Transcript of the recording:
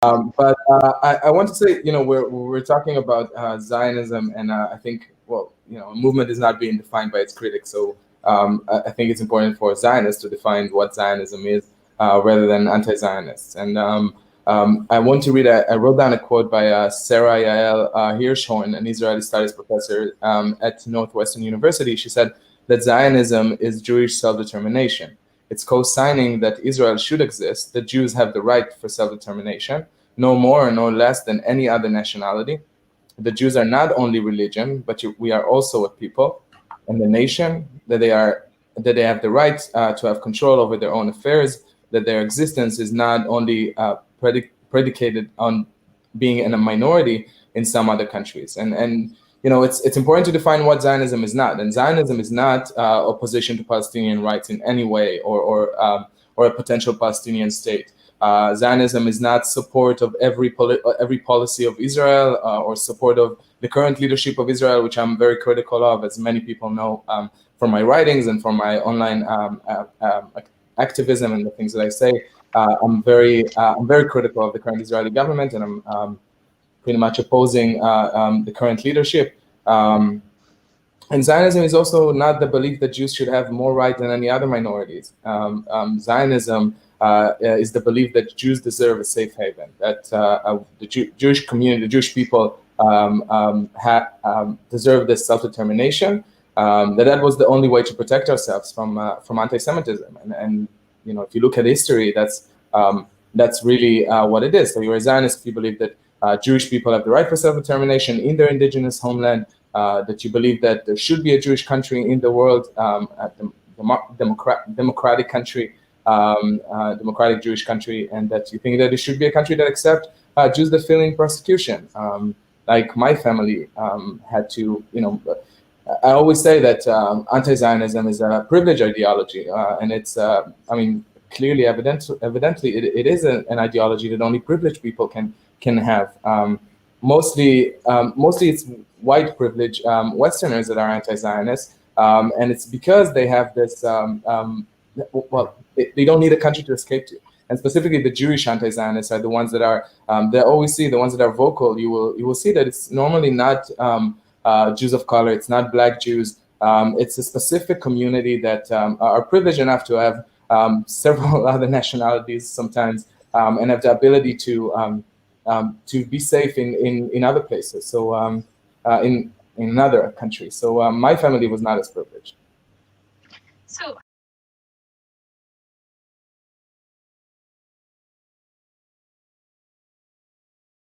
I want to say, we're talking about Zionism, and I think, well, a movement is not being defined by its critics. So I think it's important for Zionists to define what Zionism is, rather than anti-Zionists. And I want to read. I wrote down a quote by Sarah Yael Hirschhorn, an Israeli studies professor at Northwestern University. She said that Zionism is Jewish self-determination. It's co-signing that Israel should exist, that Jews have the right for self-determination, no more no less than any other nationality. The Jews are not only religion, but we are also a people and a nation, that they have the right to have control over their own affairs, that their existence is not only predicated on being in a minority in some other countries. And it's important to define what Zionism is not. And Zionism is not opposition to Palestinian rights in any way, or a potential Palestinian state. Zionism is not support of every policy of Israel, or support of the current leadership of Israel, which I'm very critical of, as many people know from my writings and from my online activism and the things that I say. I'm very critical of the current Israeli government, and I'm pretty much opposing the current leadership. And Zionism is also not the belief that Jews should have more rights than any other minorities. Zionism is the belief that Jews deserve a safe haven, that the Jewish community, the Jewish people deserve this self-determination, that was the only way to protect ourselves from anti-Semitism. And if you look at history, that's really what it is. So you're a Zionist if you believe that Jewish people have the right for self-determination in their indigenous homeland, that you believe that there should be a Jewish country in the world, a democratic country, democratic Jewish country, and that you think that it should be a country that accepts Jews that feel in persecution. Like my family had to, I always say that anti-Zionism is a privilege ideology, and it's, clearly, evidently, it is an ideology that only privileged people can have. Mostly it's white privilege Westerners that are anti-Zionist, and it's because they have this. They don't need a country to escape to, and specifically the Jewish anti-Zionists are the ones that are. They always see the ones that are vocal. You will see that it's normally not Jews of color. It's not Black Jews. It's a specific community that are privileged enough to have several other nationalities sometimes, and have the ability to be safe in other places. So in another country. So my family was not as privileged. So